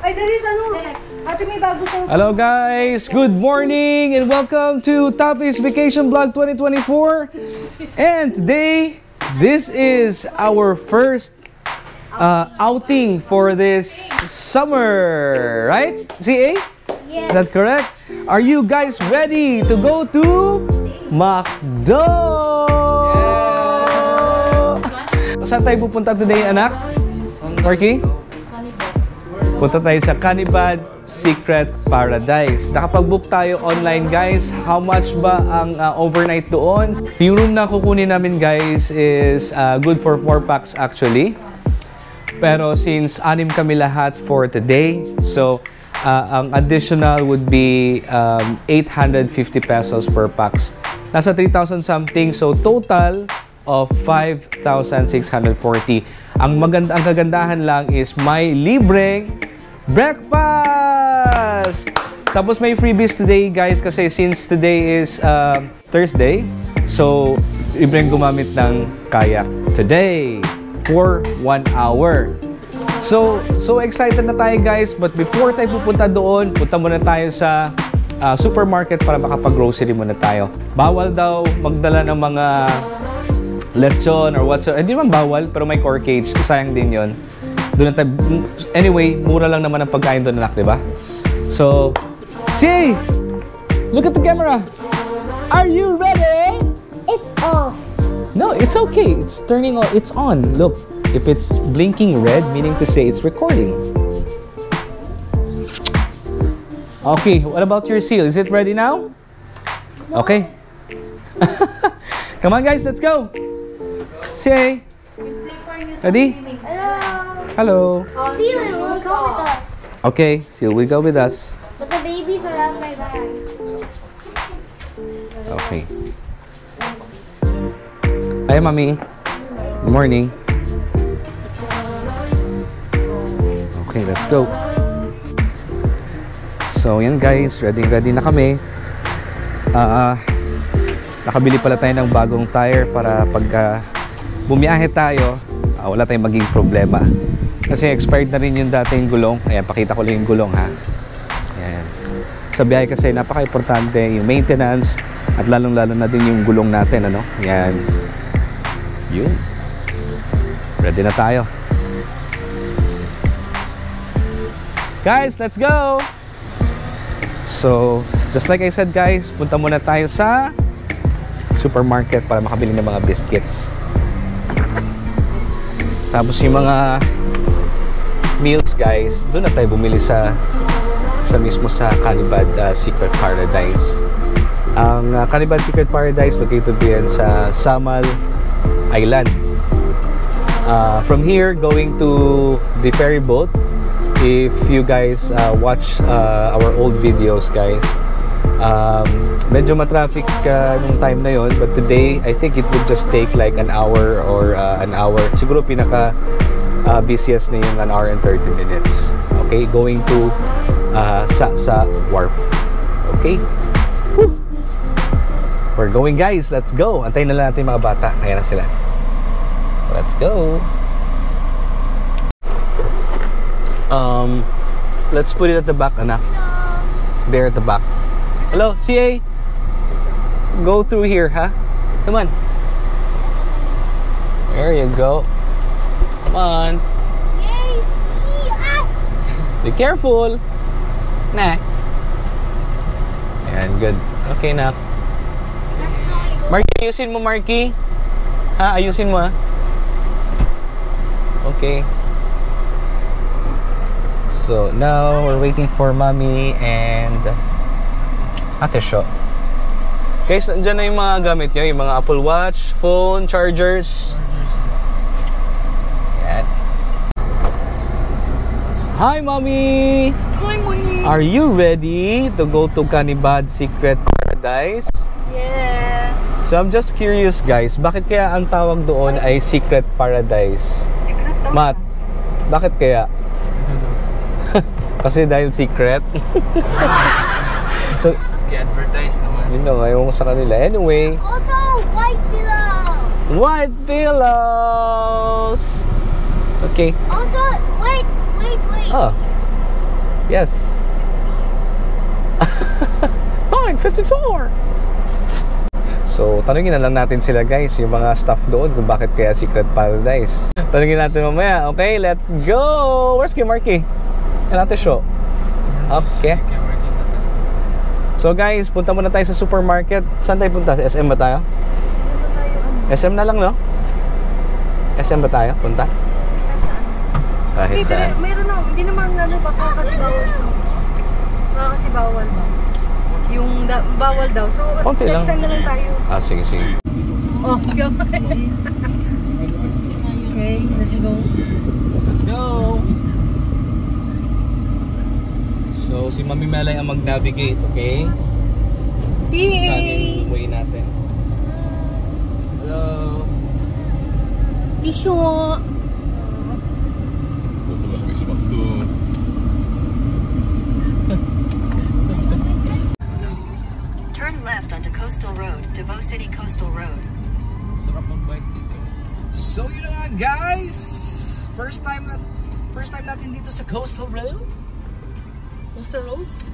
Ay, there is ano. Ate, may bago siyang... Hello guys! Good morning and welcome to Toppy's Vacation Vlog 2024. And today, this is our first outing for this summer, right? CA? Yes. Is that correct? Are you guys ready to go to McDo? Yeah. Saan tayo pupunta today, anak? Marky? Punta tayo sa Canibad Secret Paradise. Nakapag-book tayo online, guys. How much ba ang overnight doon? Yung room na kukunin namin, guys, is good for 4 packs actually. Pero since 6 kami lahat for today, so ang additional would be 850 pesos per packs. Nasa 3,000 something, so total of 5,640. Ang kagandahan lang is may libreng breakfast! Tapos may freebies today, guys, kasi since today is Thursday, so libreng gumamit ng kayak today for 1 hour. So excited na tayo, guys, but before tayo pupunta doon, punta muna tayo sa supermarket para makapag-grocery muna tayo. Bawal daw magdala ng mga lechon or whatsoever. Hindi man bawal, pero may core cage. Sayang din yon. Doon tayo. Anyway, mura lang naman ang pagkain doon, anak, di ba? So, see! Look at the camera! Are you ready? It's off. No, it's okay. It's turning on. It's on. Look, if it's blinking red, meaning to say it's recording. Okay, what about your seal? Is it ready now? Okay. Come on, guys, let's go. Say. Ready? Hello. Hello. Seal will go with us. Okay, Seal will go with us. But the babies are on my back. Okay. Hi, Mommy. Good morning. Okay, let's go. So, yan guys, ready na kami. Nakabili pala tayo ng bagong tire para pag bumiyahe tayo, wala tayong maging problema. Kasi expired na rin yung dating gulong. Ayan, pakita ko lang yung gulong, ha. Ayan. Sa biyahe kasi napaka-importante yung maintenance at lalong-lalo na din yung gulong natin, ano. Ayan. Yun. Ready na tayo. Guys, let's go! So, just like I said, guys, punta muna tayo sa supermarket para makabili ng mga biscuits. Tapos yung mga meals, guys, doon na tayo bumili sa mismo sa Canibad Secret Paradise. Ang Canibad Secret Paradise located din sa Samal Island. From here, going to the ferry boat. If you guys watch our old videos, guys, medyo matraffic nung time na yon, but today I think it would just take like an hour or an hour. Siguro pinaka busiest na yung 1 hour and 30 minutes. Okay, going to sa Wharf. Okay. Woo! We're going, guys. Let's go. Antayin na lang natin mga bata. Ayan na sila. Let's go. Let's put it at the back, anak. There at the back. Hello, CA. Go through here, huh? Come on. There you go. Come on. Yay, see? Ah! Be careful. Nah. Ayan, good. Okay, nak. That's how I go. Marky, ayusin mo, Marky. Ha? Ayusin mo, ha? Okay. So, now we're waiting for Mommy and Ate Sho. Guys, nandiyan na yung mga gamit nyo. Yung mga Apple Watch, phone, chargers. Yan. Hi, Mommy! Hi, Mommy! Are you ready to go to Canibad Secret Paradise? Yes! So, I'm just curious, guys. Bakit kaya ang tawag doon ay Secret Paradise? Secret daw. Matt, bakit kaya? Kasi dahil secret. So, i-advertise naman. yun na nga, yung sa kanila. Anyway. Also, white pillow. White pillows! Okay. Also, wait. Ah. Yes. 9:54. So, tanungin na lang natin sila guys, yung mga staff doon kung bakit kaya Secret Paradise. Tanungin natin mamaya. Okay, let's go! Where's Kim Marky? Saan natin show? Okay. So guys, punta muna tayo sa supermarket. Saan tayo punta? SM ba tayo? SM na lang, no? SM ba tayo? Punta? Kahit saan. Mayroon na, hindi naman ano, baka kasi bawal. Baka kasi bawal ba? Yung bawal daw. So, Konti next lang. time na lang tayo. Sige, sige. Oh, okay. Okay, let's go. Let's go! So, si Mami Melay ang mag-navigate, okay? See Saan yung way natin? Hello! Tissue. Turn left onto Coastal Road, Davao City Coastal Road. Sarap mag-bike dito. So, yun na nga guys! First time natin dito sa Coastal Road. Coastal Roads?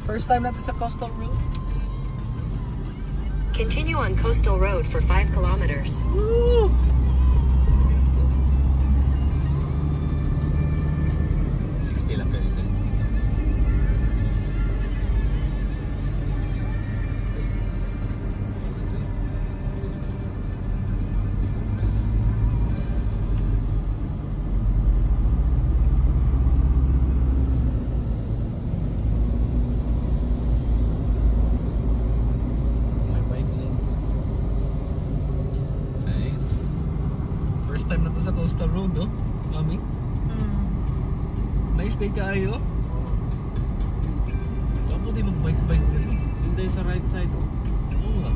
First time natin sa Coastal Road. Continue on Coastal Road for 5 kilometers. Woo! Lang ka dito. Nice. First time na to sa Coastal Road, oh, Mami. Nice day kayo. Wala din mag-bike din eh. Doon tayo sa right side. Oo nga.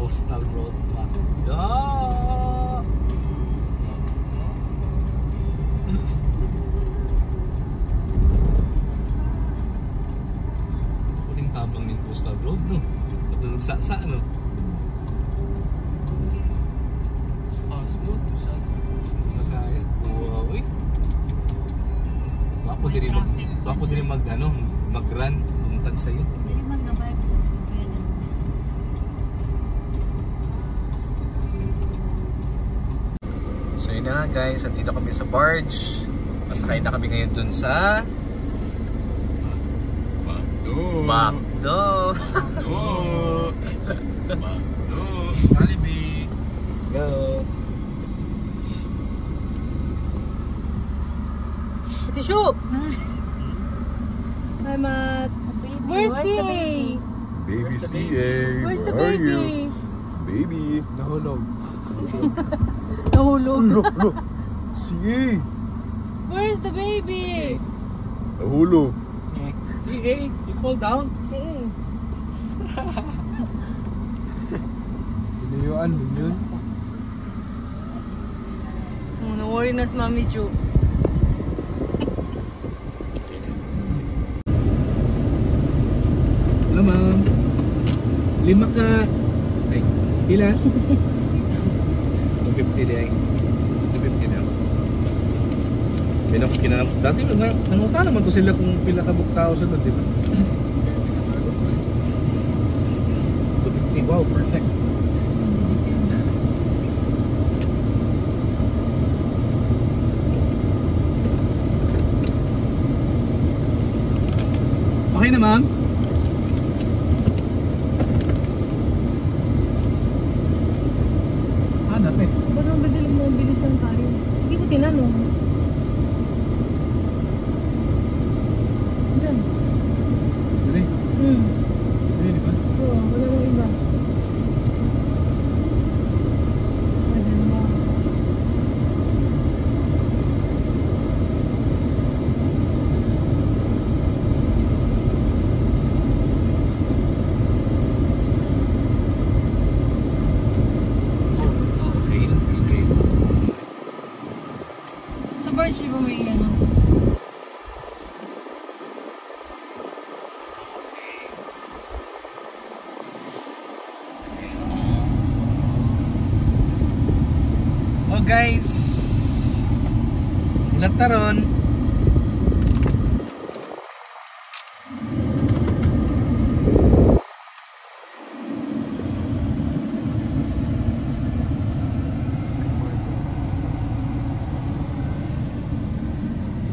Coastal Road Macdo. Kuling tabang ng Coastal Road, no? Patulog sa ano? Smooth siya. Smooth na kaya. Wow, uy. Wapo din mag-run. Pumuntan sa'yo. Dili man gabay ko sa pwede. So yun na nga guys, andito kami sa barge. Masakay na kami ngayon dun sa Macdo. Jollibee. Let's go. Tissue. Hi, Matt. Mercy. Baby CA, Where's the where are baby? you? Baby. Nahulog. Nahulog. Look. CA. Where's the baby? Nahulog. See, hey, you fall down. See. Pinayuan mo yun. No-worry na si Mami Ju. Hello, ma'am. 5 ka. Ay, pila? 250 di ay. 250 na. Kinam. Dati nanguta naman to sila kung pila ka book tao sunod, di ba? 250. Wow, perfect. Okay na, ma'am? Hindi, di ba? Oo, wala mong iba. Pwede mo. Okay, okay. Sa Barge, di ba may ano? Oh guys, Lagtaron.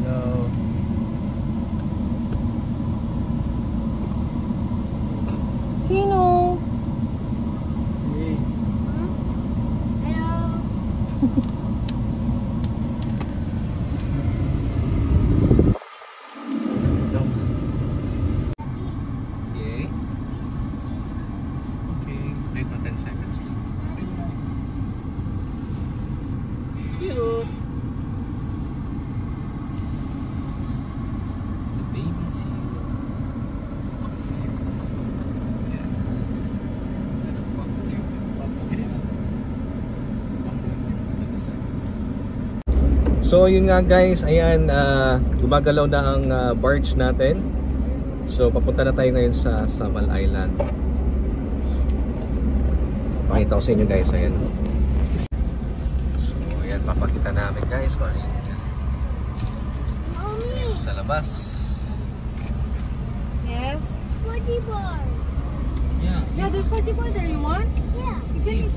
Hello. Sino? Hey. Okay. Okay, wait pa 10 seconds lang. Cute. It's a baby seal. Yeah. Is it a pop seal? It's pop seal. So yun nga guys, ayan, gumagalaw na ang barge natin. So papunta na tayo ngayon sa Samal Island. Pakita ko sa inyo guys, ayan. So ayan, papakita namin guys kung ano yung sa labas. Yes? Fudgy bar. Yeah. Yeah, there's fudgy bar there. You want? Yeah. You can eat.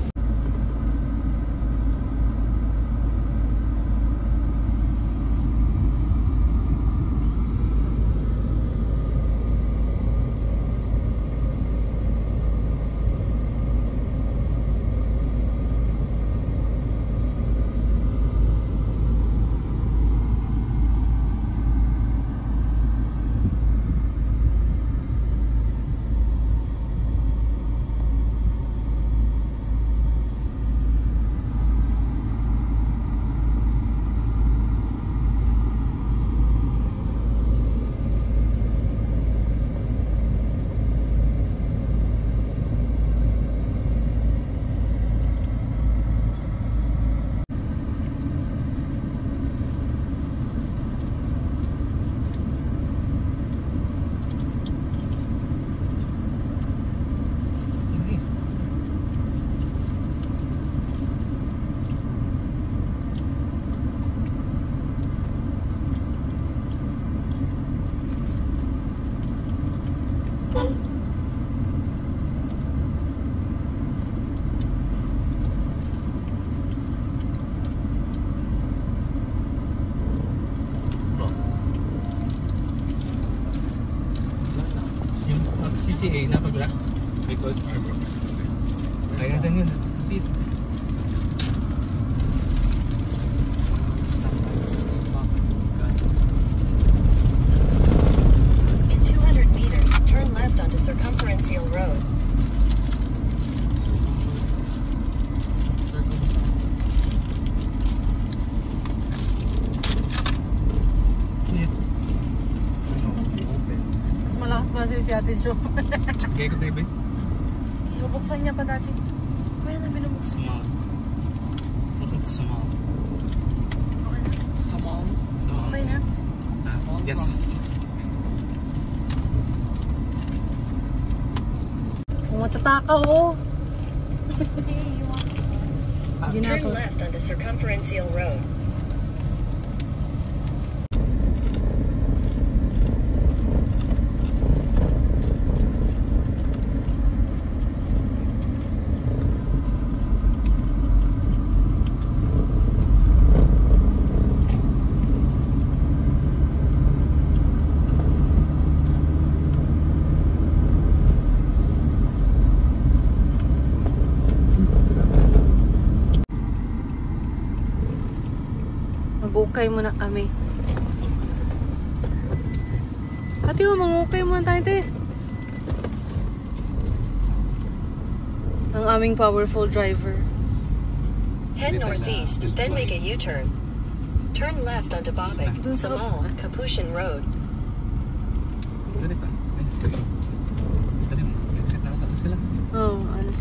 Yung CCA na pagla. Likod. Kaya natin yun. Seat. In 200 meters, turn left onto Circumferential Road. Mas malakas pala si Ate Jo. Kaya ko tayo ba? Binubuksan niya pa dati. Kaya na binubuksan. Small. Look at small. Small. Small. Okay na. Yes. Kung matatakaw oh. Say you want. Hindi na Turn ako. left onto Circumferential Road. Mag-ukay muna kami. Ate, mangukay muna tayo, te. aming powerful driver. Head northeast, then make a U-turn. Turn left onto Babik, Samal, Capuchin Road. Dali pa. Dali mo. Exit na tapos sila. Oh, alas.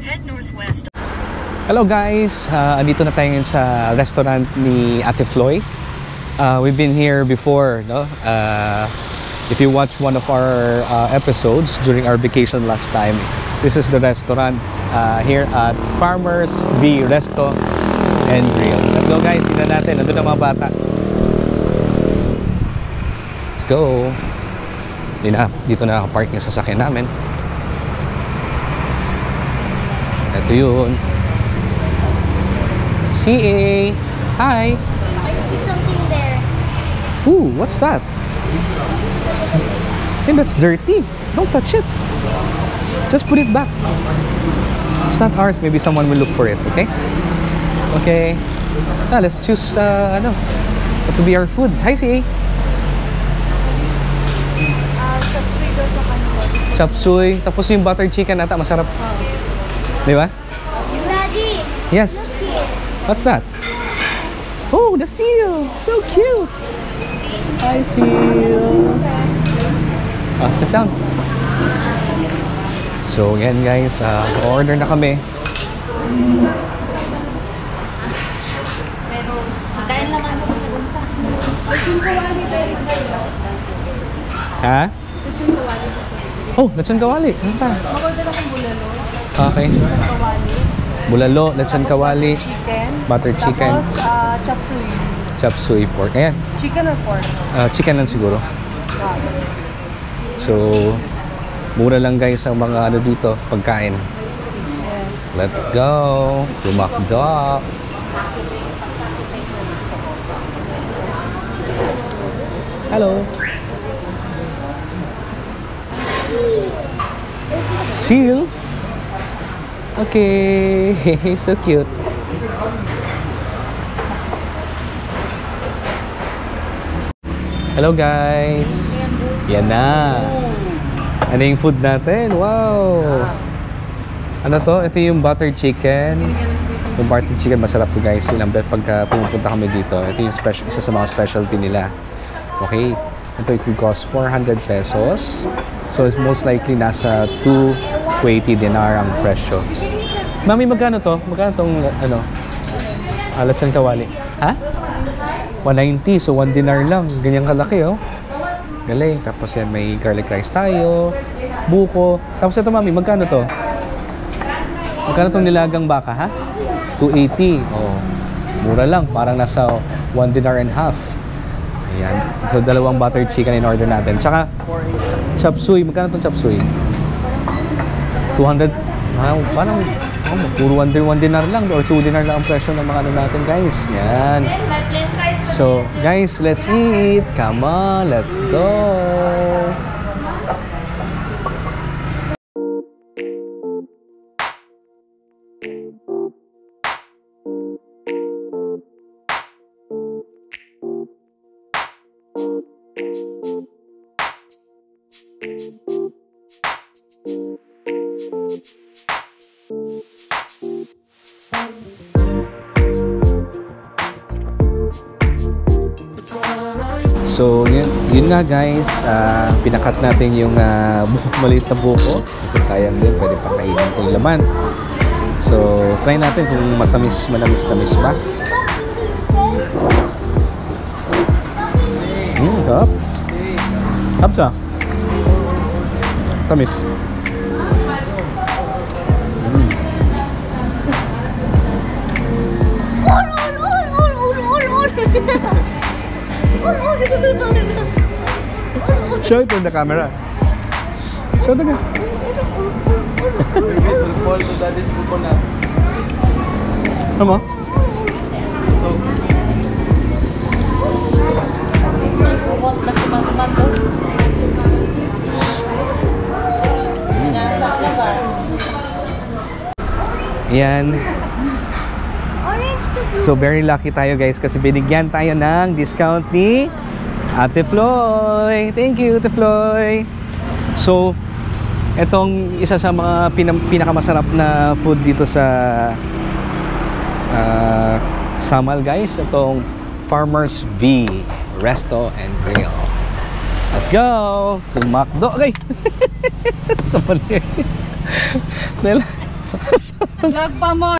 Head northwest. Hello guys! Andito na tayo ngayon sa restaurant ni Ate Floy. We've been here before, no? If you watch one of our episodes during our vacation last time, this is the restaurant here at Farmers V Resto and Grill. Let's go guys, tingnan natin. Nandun ang mga bata. Let's go! Dito na nakapark yung sasakyan namin. Ito yun. CA! Hi! I see something there. Ooh, what's that? Hey, that's dirty. Don't touch it. Just put it back. It's not ours. Maybe someone will look for it, okay? Okay. Now, let's choose, what will be our food. Hi, CA! Chapsuy daw sa kanila. Chapsuy. Tapos yung butter chicken ata, masarap. Di ba? Daddy, Yes. here. What's that? Oh, the seal! So cute! Hi, seal! Sit down. So, yan guys, order na kami. Ha? Oh, lechon kawali. Ano pa? Mag-order akong bulalo. Okay. Kawali. Bulalo, lechon kawali, Chicken. butter chicken, Tapos, chapsuy. chapsuy pork. Ayan. Chicken or pork? Chicken lang siguro. So, mura lang guys ang mga ano dito, pagkain. Let's go! Sumakda! Hello! Seal? Okay! So cute! Hello guys! Yan na! Ano yung food natin? Wow! Ano to? Ito yung butter chicken. Yung butter chicken, masarap to guys. Ilang pagka pumupunta kami dito. Ito yung isa sa mga specialty nila. Okay. Ito, it will cost 400 pesos. So, it's most likely nasa 220 dinar ang presyo. Mami, magkano to? Magkano tong, lechon kawali? Ha? 190. So, 1 dinar lang. Ganyan kalaki, oh. Galing. Tapos yan, may garlic rice tayo. Buko. Tapos ito, mami, magkano to? Magkano tong nilagang baka, ha? 280. Oh, mura lang. Parang nasa 1 dinar and half. Ayan. So, dalawang butter chicken in order natin. Tsaka, chapsuy. Magkano tong chapsuy? 200. Parang, puro 1 dinar lang or 2 dinar lang ang presyo ng mga ano natin, guys. Yan. So, guys, let's eat. Come on, let's go. So, yun nga guys, pinakat natin yung maliit na buko. Kasi sayang din, pwede pa kainin itong laman. So, try natin kung manamis-tamis ba. Sarap. Sarap siya. Tamis. Show it on the camera. Show the camera. Fall to daddy's coconut. Ano? Yan. So very lucky tayo guys kasi binigyan tayo ng discount ni Ate Floy. Thank you, Ate Floy. So, etong isa sa mga pinakamasarap na food dito sa Samal guys, itong Farmers V Resto and Grill. Let's go! So, Macdo. Okay! Sa pali. Vlog pa mo.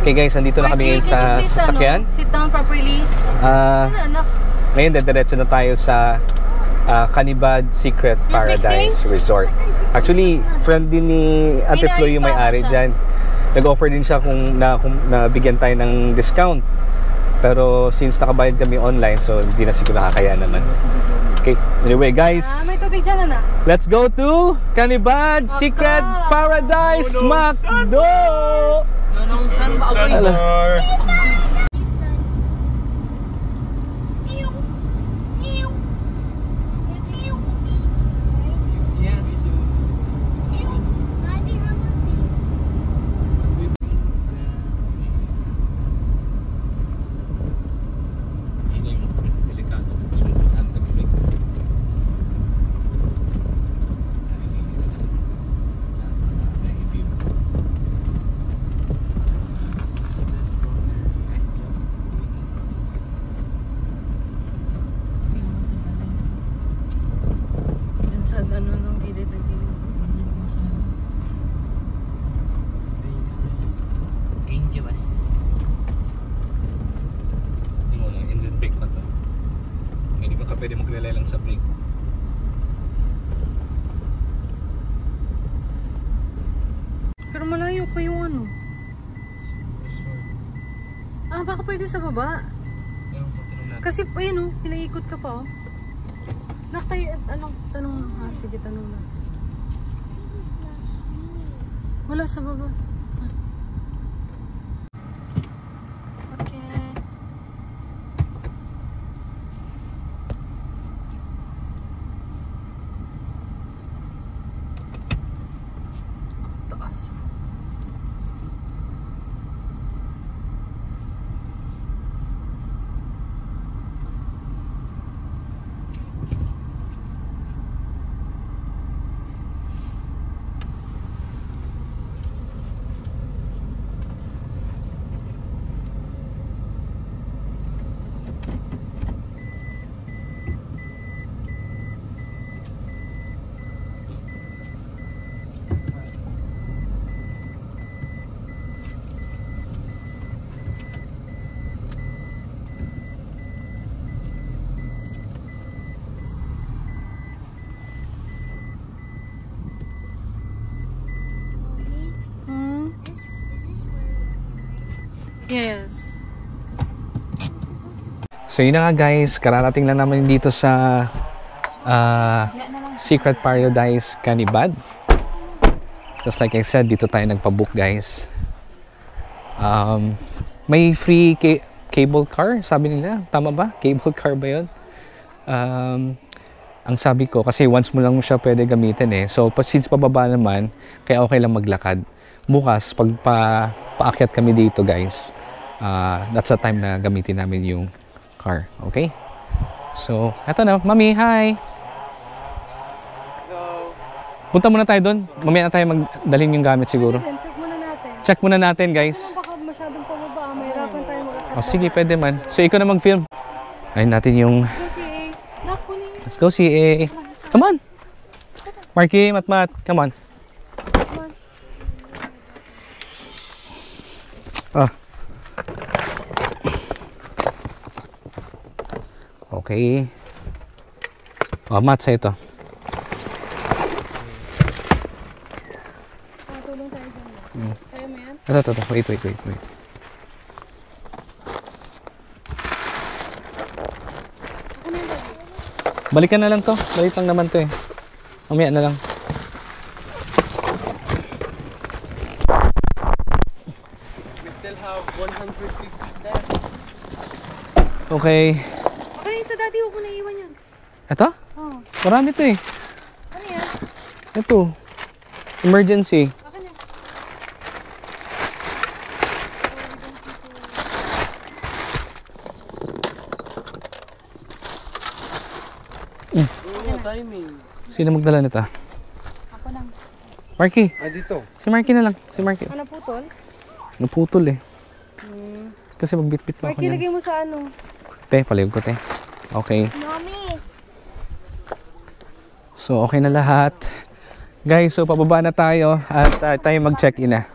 Okay guys, nandito na kami sa sasakyan. Sit down properly. Anak. Ngayon, dediretso na tayo sa Canibad Secret Paradise Resort. Actually, friend din ni Ate Flo yung may-ari dyan. Nag-offer din siya kung nabigyan tayo ng discount. Pero since nakabayad kami online, so hindi na siguro nakakaya naman. Okay, anyway guys, May tubig dyan, anak. let's go to Canibad Secret Paradise Macdo! Sandbar. Yes. Daddy, how about Ini yung delikado. Ang taglimig. Dyan sa ano nung gilid na gilid. Dangerous. Dangerous. Hindi mo lang, engine brake pa to. Hindi ba ka pwede maglalay lang sa brake? Pero malayo pa yung ano. Baka pwede sa baba. Kasi, ayun o, pinaikot ka pa o. Naktayo, tanong na. Sige, tanong na. Wala sa baba. Okay. Taas. Yes. So yun na nga guys, kararating lang naman dito sa Secret Paradise Canibad. Just like I said, dito tayo nagpa-book guys. May free cable car, sabi nila. Tama ba? Cable car ba yun? Ang sabi ko, kasi once mo lang siya pwede gamitin eh. So since pababa naman, kaya okay lang maglakad. Bukas, pag paakyat kami dito guys, that's the time na gamitin namin yung car. Okay? So, eto na. Mami, hi! Punta muna tayo doon. Mamaya na tayo magdalhin yung gamit siguro. Check muna natin. Check muna natin guys. Baka masyadong pababa. Mahirapan tayo makakita. O sige, pwede man. So, ikaw na mag-film. Ayun natin yung... Let's go, CA. Come on! Marky, Matmat, come on. Okay. Mat sa ito. Tulong tayo dyan. Kaya mo yan? Ito. Wait. Balikan na lang to. Balik lang naman to eh. Mamaya na lang. We still have 150 steps. Okay. Okay, sa daddy, huwag ko na iwan yan. Ito? Oo. Marami to eh. Ano yan? Ito. Emergency. Timing. Sino magdala nito? Ako lang. Marky. Ah, dito. Si Marky na lang. Si Marky. Ano putol? Naputol eh. Kasi magbitbit pa ako Marky, niyan. lagay mo sa ano? Te, palayog ko te. Okay. Mommy. So, okay na lahat. Guys, so pababa na tayo at tayo mag-check-in na.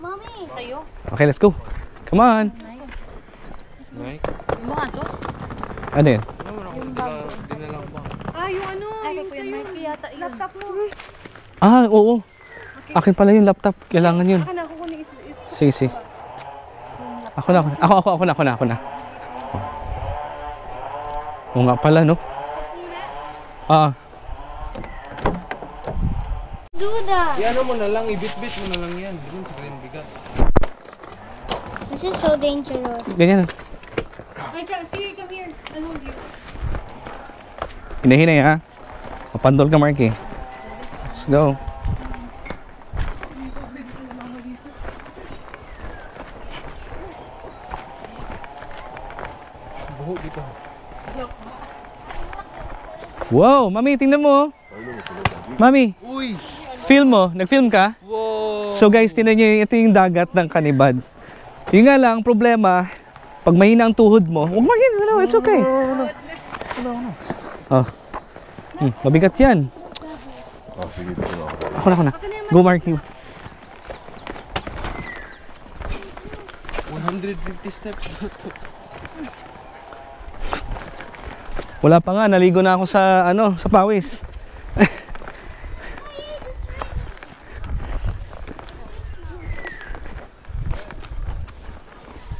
Mommy. Tayo. Okay, let's go. Come on. Right? Yung mga to? Ano yun? Dinala ko ba? Ah, yung ano? Yung sa'yo. Laptop mo. Ah, oo. Akin pala yung laptop. Kailangan yun. Ano, kukunin is... Sige, sige. Ako na. Oo nga pala, no? Ah, Do that. Ano mo na lang, ibit-bit mo na lang yan. Dun sa green bigat. This is so dangerous. ganyan. Ay, sige, come here. I'll hold you. Hinahinay, ha? Mapandol ka, Marky. Let's go. Buho dito. Wow, Mami, tingnan mo. Mami, Uy! film mo. Nag-film ka? Wow! So guys, tingnan nyo, ito yung dagat ng Canibad. Yung nga lang, problema, pag mahina ang tuhod mo, huwag Marky, no, it's okay. Oh. Mabigat yan. Oh, sige, dito na ako. Ako na. Go, Marky. 150 steps na to. Wala pa nga, naligo na ako sa, sa pawis.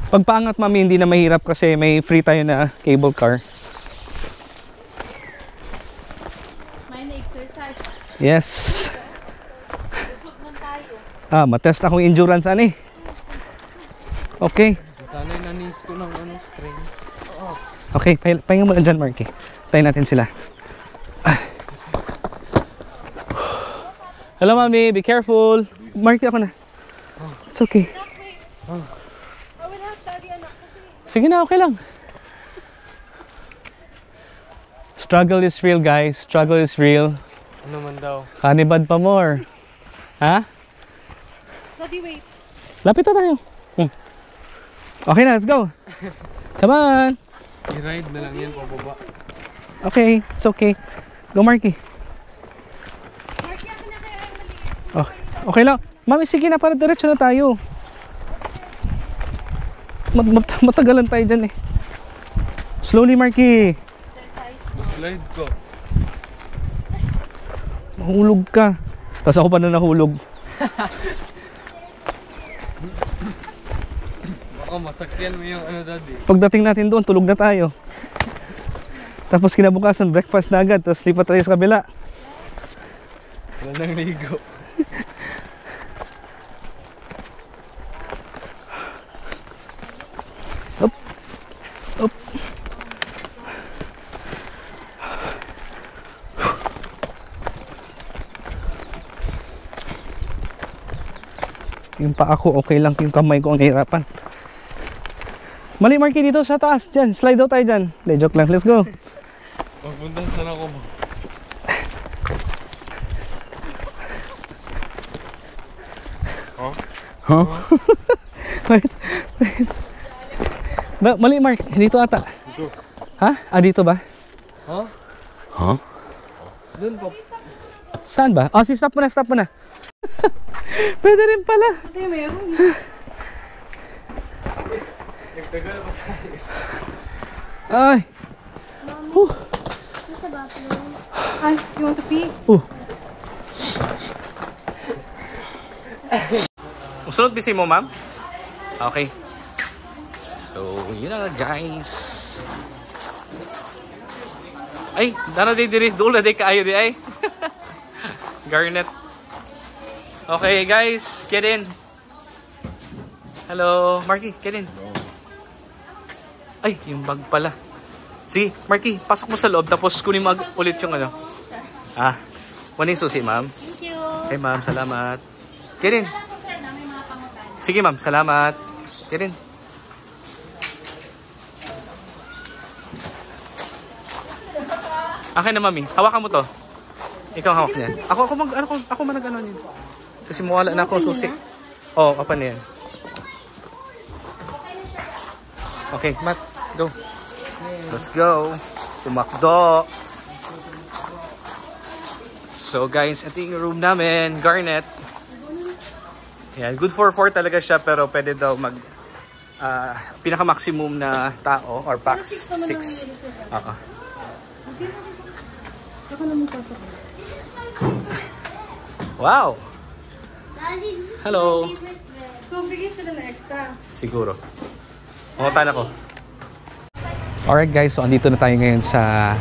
Pagpaangat, Mami, hindi na mahirap kasi may free tayo na cable car. Yes. Matest akong endurance, ani. Okay. Sana'y nanis ko ng string. Okay, pahinga mo na dyan, Marky. Tayo natin sila. Hello, Mami. Be careful. Marky, ako na. It's okay. Sige na, okay lang. Struggle is real, guys. Struggle is real. Ano man daw? Canibad pa more. Ha? Daddy, wait. Lapit na tayo. Okay na, let's go. Come on. I-ride na lang yan pababa. Okay, it's okay. Go, Marky. Marky, ako na kaya ang maliit. Oh, okay lang. Mami, sige na, para diretso na tayo. Matagalan tayo dyan eh. Slowly, Marky. Slide ko. Mahulog ka. Tapos ako pa na nahulog. Baka masakyan mo yung daddy. Pagdating natin doon, tulog na tayo. Tapos kinabukasan, breakfast na agad. Tapos lipat tayo sa kabila. Wala nang ligo. Up. Yung paa ko, okay lang. Yung kamay ko ang hirapan. Mali, Marky, dito sa taas. Dyan, slide out tayo dyan. De, joke lang. Let's go. Magpunta sana ako mo. Huh? Wait. Mali, Mark. Dito ata. Dito. Ha? Dito ba? Huh? Huh? Doon pa. Saan ba? Stop mo na. Pwede rin pala. Kasi meron. Nagtagal pa tayo. Ay. There's a bathroom. Ay, you want to pee? Sunod busy mo, ma'am? Okay. So, yun na guys. Ay, dara di diri doon na di kaayo di ay. Garnet. Okay, guys, get in. Hello, Marky, get in. Ay, yung bag pala. Sige, Marky, pasok mo sa loob tapos kunin mo ulit yung ano. Kunin susi, ma'am. Thank you. Okay, ma'am, salamat. Get in. Sige, ma'am, salamat. Get in. Akin na, mami. Hawakan mo to. Ikaw hawak niyan. Ako man nag-ano niyan. Kasi mawala na ako susi. Oo, kapan na yan. Okay, Matt. Go. Let's go. Tumakdo. So guys, ito yung room namin. Garnet. Yan. Good for 4 talaga siya, pero pwede daw mag pinaka-maximum na tao or pax 6. Oo. Ako naman pasok. Wow! Daddy, this is Hello! my favorite bed. So, bigay sila na extra. Siguro. Umutan ako. Alright guys, so andito na tayo ngayon sa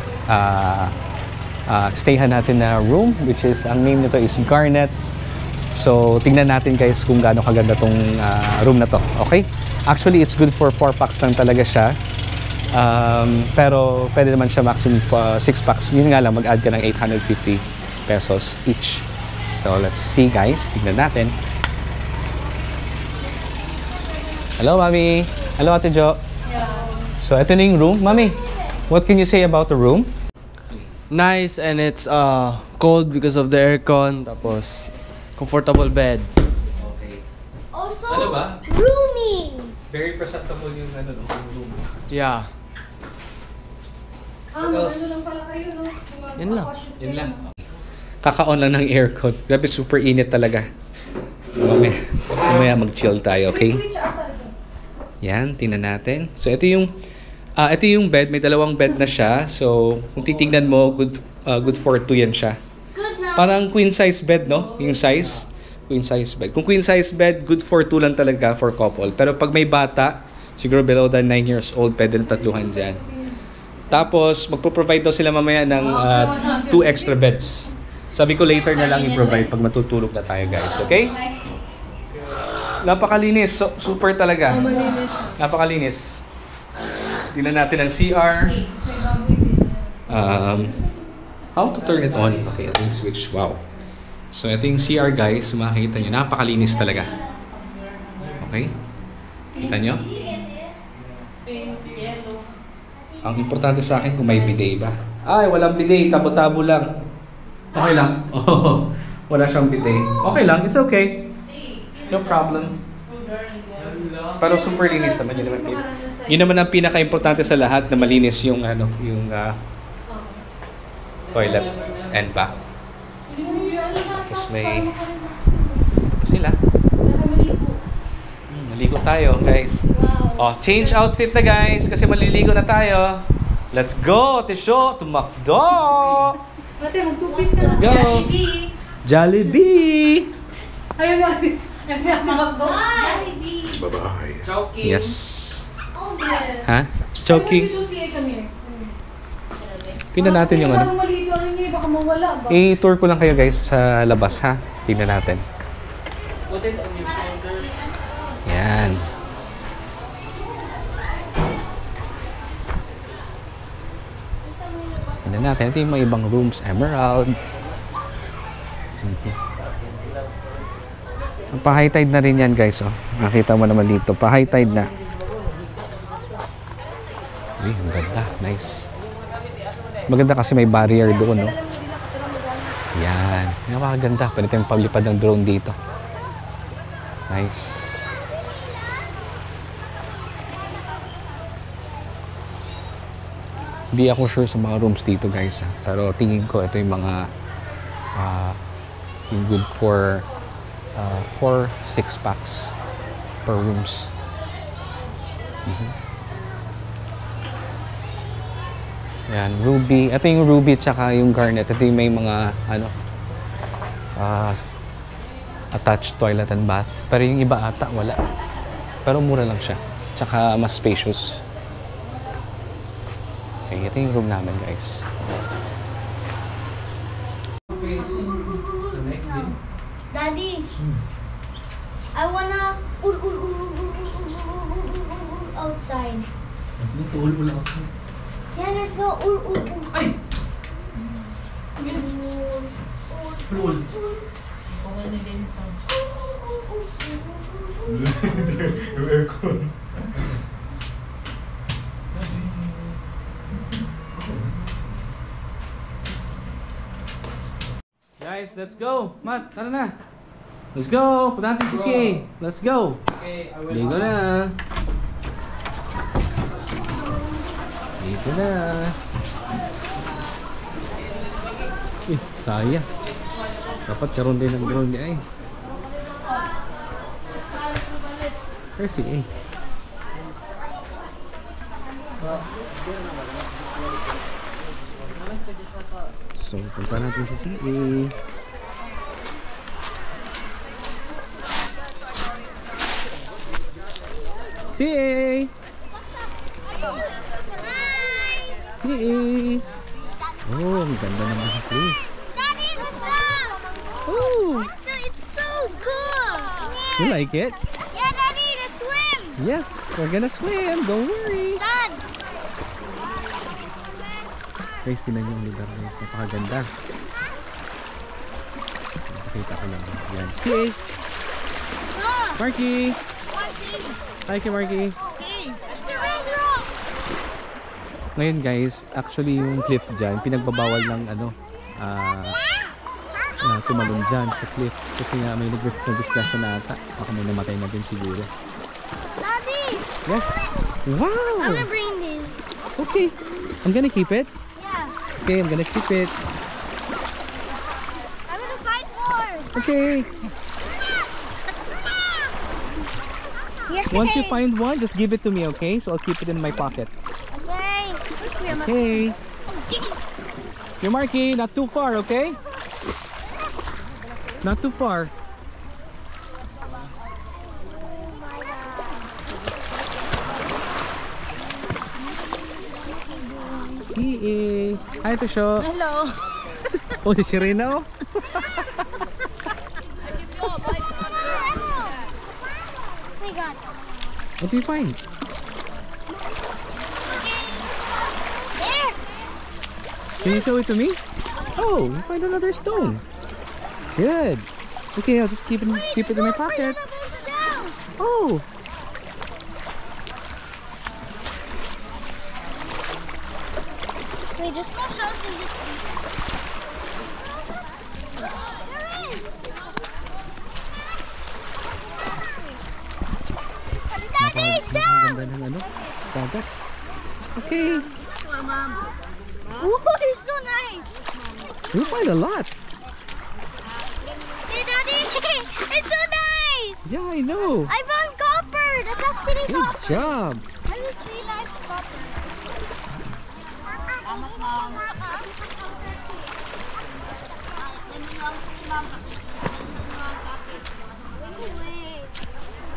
stayhan natin na room, which is, ang name nito is Garnet. So, tingnan natin guys kung gaano kaganda tong room na to. Okay? Actually, it's good for 4 packs lang talaga siya. Pero pwede naman siya maximum 6 packs. Yun nga lang, mag-add ka ng 850 pesos each. So, let's see guys. Tingnan natin. Hello, Mami. Hello, Ate Jo. So, ito na yung room. Mami, what can you say about the room? Nice, and it's cold because of the aircon. Tapos, comfortable bed. Okay. Also, Ano ba? rooming. Very presentable yung room. Yeah. What else? Ano lang pala kayo, no? Yan lang. Yun lang. Kaka-on lang ng aircon. Grabe, super init talaga. Mamaya mag-chill tayo, okay? Yan, tingnan natin. So, ito yung bed. May dalawang bed na siya. So, kung titignan mo, good for 2 yan siya. Good now. Parang queen size bed, no? Yung size. Queen size bed. Kung queen size bed, good for 2 lang talaga for couple. Pero pag may bata, siguro below than 9 years old, pwede na tatluhan dyan. Tapos, magpo-provide daw sila mamaya ng 2 extra beds. Sabi ko later na lang i-provide pag matutulog na tayo guys, okay? Napakalinis, super talaga. Napakalinis. Tingnan natin ang CR. How to turn it on? Okay, ito yung switch. Wow. So, ito yung CR guys. Makikita nyo, napakalinis talaga. Okay? Kita nyo? Ang importante sa akin kung may bidet ba. Ay, walang bidet. Tabo-tabo lang. Okay lang. Oh, wala siyang bidet. Okay lang. It's okay. No problem. Pero super linis naman. Yun naman ang pinaka-importante sa lahat na malinis yung toilet and bath. Tapos may pa sila. Naligo tayo, guys. Oh, change outfit na guys kasi maliligo na tayo. Let's go, Tisho, tumakdo. Ate, mag-2-piece ka Let's na. go. Jollibee. Jollibee. Ayun nga. Bye-bye. Yes. Ha? Choking. Tingnan natin yung ano. Baka mawala ba? I-tour ko lang kayo guys sa labas ha. Tingnan natin. Yan. Tingnan natin. Ito yung mga ibang rooms. Emerald. Pa-high tide na rin yan guys. Oh. Nakita mo naman dito. Pa-high tide na. Uy, ang ganda. Nice. Maganda kasi may barrier doon, no? Yan. Napakaganda. Pwede tayong paglipad ng drone dito. Nice. Hindi ako sure sa mga rooms dito, guys. Ha? Pero tingin ko, ito yung mga yung good for 4-6 packs per rooms. Yan, Ruby. Ito yung Ruby tsaka yung Garnet. Ito yung may mga attached toilet and bath. Pero yung iba ata wala. Pero mura lang siya. Tsaka mas spacious. Okay, ito yung room namin, guys. Daddy, I wanna outside. Yeah, let's go. Ay! Aircon. Guys, let's go. Matt, tara na. Let's go. Punta natin si CA. Let's go. Okay, I will. Ligo na. Ligo na. Sayang. Dapat karoon din ng drone niya eh. Where's CA? So, punta natin si CA. CA! CA! Oh, ang ganda naman sa place. Daddy, let's go! Oh! It's so good! You like it? Yeah, Daddy, let's swim! Yes, we're gonna swim. Don't worry. Dad! Guys, tinan yung lugar guys. Napakaganda. Nakita ko lang. Yan. CA! Marky! Hi kay Marky! It's a red rock! Ngayon guys, actually yung cliff dyan, pinagbabawal ng ano, tumalon dyan sa cliff. Kasi nga may nag-discuss na ata. Baka may namatay na din siguro. Daddy! Yes! Wow! I'm gonna bring this. Okay, I'm gonna keep it. Yeah. Okay, I'm gonna keep it. I'm gonna fight more. Okay. Once you find one, just give it to me, okay? So I'll keep it in my pocket. Okay. Okay. Oh, jeez. Okay, Marky, not too far, okay? Not too far. CA. Hi, Tusho. Hello. Oh, si Serena, oh. We got What do you find? there. Can you show it to me? Oh, you find another stone. Good. Okay, I'll just keep it in my pocket. Oh. Wait, there's no shells in this one. Daddy, some! Napakaganda ng ano, dagat. Okay. Ooh, it's so nice. You find a lot. Hey, Daddy, it's so nice. Yeah, I know. I found copper. That's actually Good copper. job. I just realized copper.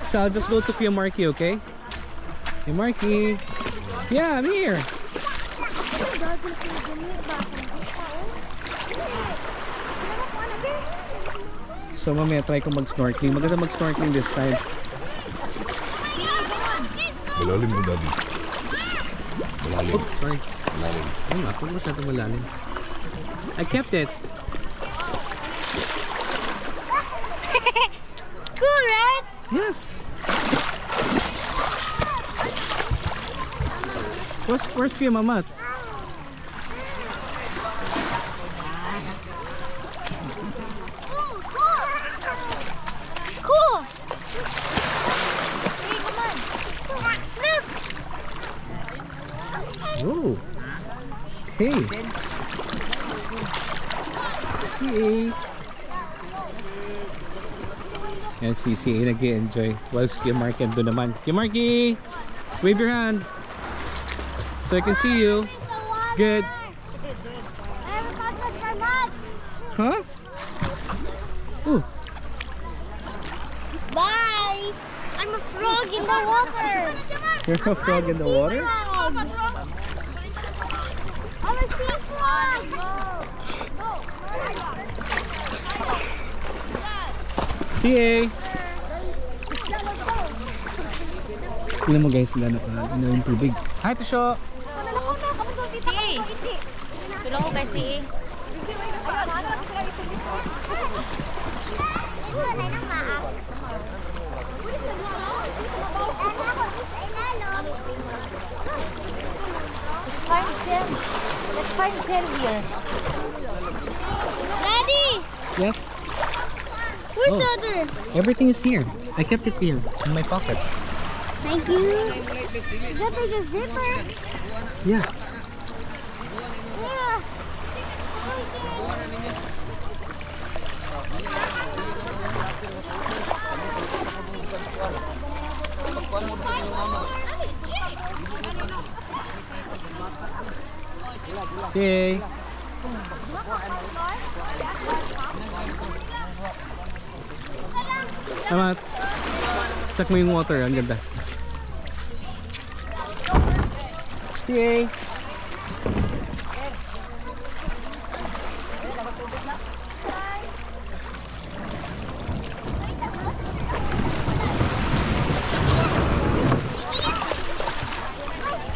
So I'll just go to Kuya Marky, okay? Hey, Marky. Yeah, I'm here. So mamaya try ko mag-snorkeling. Maganda mag-snorkeling this time. Malalim mo, Daddy. Malalim. Oops, sorry. Malalim. Ay, ako masyadong malalim. I kept it. Cool, right? Yes. Where's Kuya Mamat? Ooh, cool. Cool. Hey, come on. Look. Whoa. Hey. Hey. Yan si CA nag-enjoy. While si Kuya Marky ando naman. Kuya Marky! Wave your hand. So I can see you. Good. I haven't caught much for much. Huh? Ooh. Bye. I'm a frog in the water. You're a frog in the water? I'm a sea frog. CA! Tignan mo guys, gano'n yung tubig. Hi, Tusho! Si. Tulong ko kay Si. Ito na nang maak. Let's find them here. Daddy! Yes. Where's Oh. the other? Everything is here. I kept it here in my pocket. Thank you. Is that like a zipper? Yeah. Yeah. Okay. Tama. Check mo yung water. Ang ganda. Okay.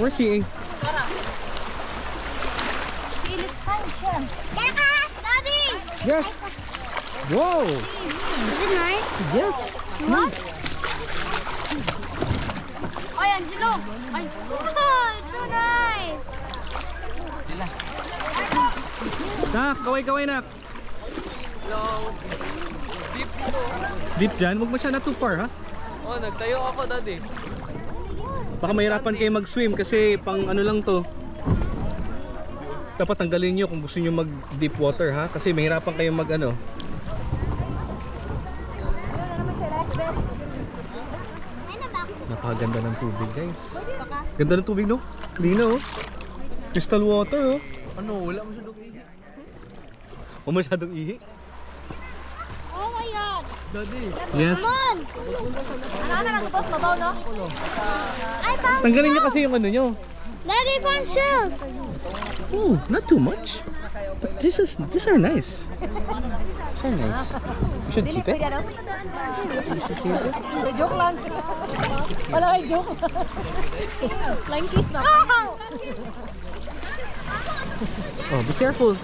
Where's he? Daddy! Yes. Whoa. Is it nice? Yes. What? Ay, Angelo! Ay! Oh, it's so nice! Nak, kaway-kaway nak. Deep dyan? Huwag masyado too far ha? Oh, nagtayo ako, Daddy. Baka mahirapan kayo mag-swim kasi pang ano lang to. Dapat tanggalin nyo kung gusto nyo mag deep water ha. Kasi mahirapan kayo mag ano. Napakaganda ng tubig guys. Ganda ng tubig no? Lino oh. Crystal water oh. Ano, wala masyadong ihi. O masyadong ihi. Oh my God! Daddy. Yes. Come on! I found Tanggalin nyo shells! kasi yung ano nyo. Daddy found shells! Oh, not too much. But these are nice. These are nice. You should keep it. Joke lang. Wala kay joke. Flying kiss na. Oh! Oh, be careful.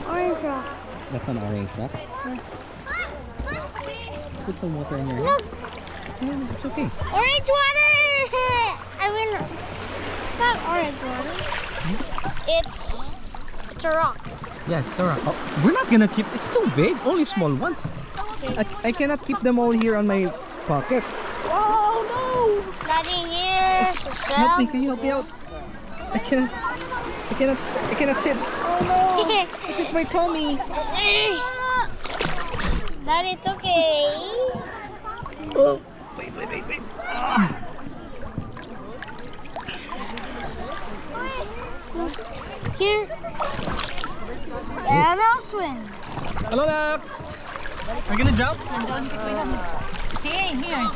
Orange rock. That's an orange rock. Let's put some water in your Look, hand. Yeah, it's okay. orange water. I mean, not orange water. It's a rock. Yes, Sarah. Oh, we're not gonna keep. It's too big. Only small ones. I cannot keep them all here on my pocket. Oh no! Daddy, here's the shell. Help me! Can you help me out? I cannot sit. Oh no! It's my tummy. Daddy, it's okay. Oh, wait. Here. And I'll swim. Hello, Nak. Are you gonna jump? Stay here.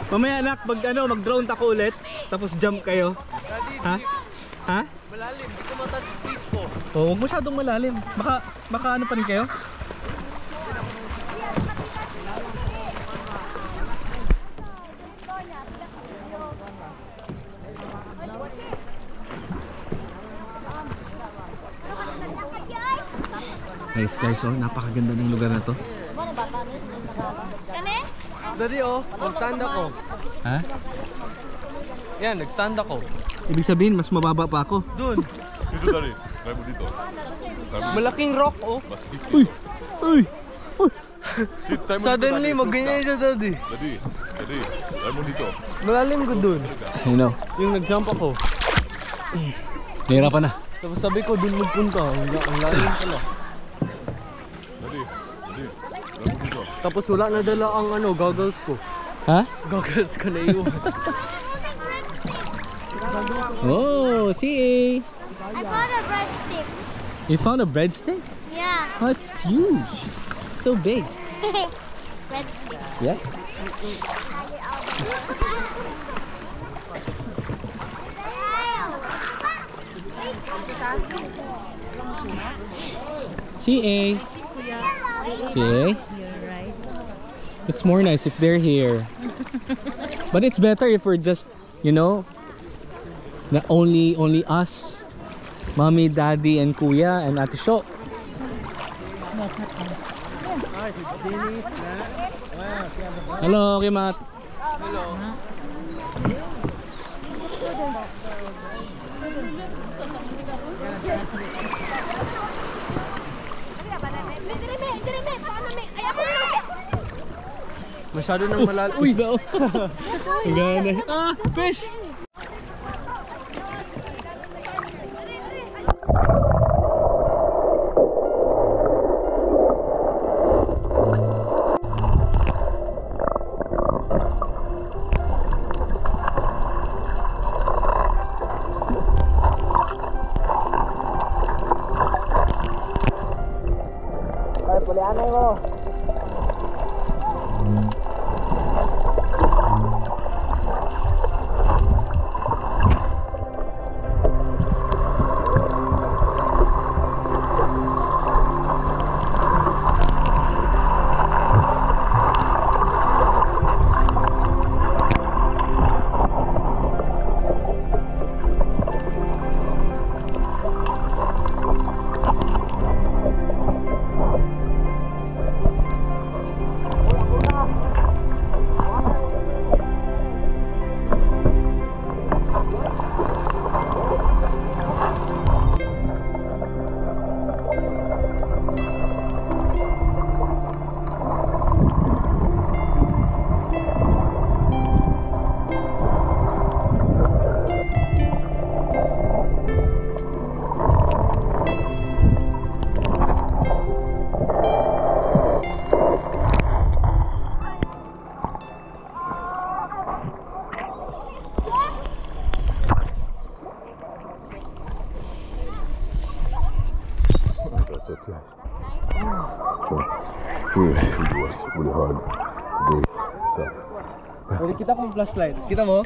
Mamaya, Nak, mag-drone tako ulit. Tapos jump kayo. Ha? Ha? Malalim, ito mataas feet ko. Oh, huwag masyadong malalim. Baka ano pa rin kayo? Guys, oh, napakaganda ng lugar na to. Daddy, oh, nag-stand ako. Ha? Yan, nag-stand ako. Ibig sabihin, mas mababa pa ako. Doon. Dito dali. Try mo dito. Malaking rock, oh. Mas dito. Uy! Try mo Suddenly, dito, mag-ganyan siya, Daddy. Daddy. Try mo dito. Malalim ko doon. I know. Yung nag-jump ako. Nahirapan na. Tapos sabi ko, doon magpunta. Ang lalim pala. Daddy. Try mo dito. Tapos wala na dala ang goggles ko. Ha? Goggles ko na iwan. Oh, CA! I found a breadstick. You found a breadstick? Yeah. Oh, it's huge. So big. Breadstick. Yeah. CA. CA. It's more nice if they're here. But it's better if we're just, not only us, mommy, daddy, and kuya, and ate Sho. Hello, Kimat. Masyado nang malalim. Uy! Gana. Ah, fish! Really hard. Pwede kita pang flashlight. Kita mo?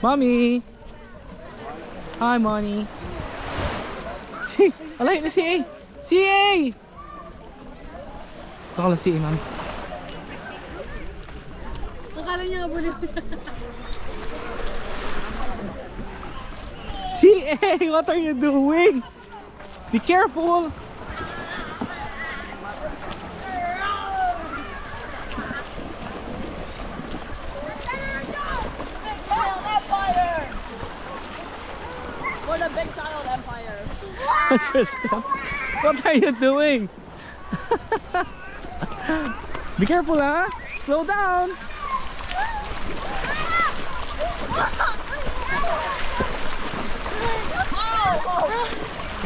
Mommy! Hi, Mommy! Alay na si A! Si A! Nakala si Imam. Akala niya nga bulit. CA, what are you doing? Be careful! For the big child empire. What are you doing? Be careful, huh? Slow down.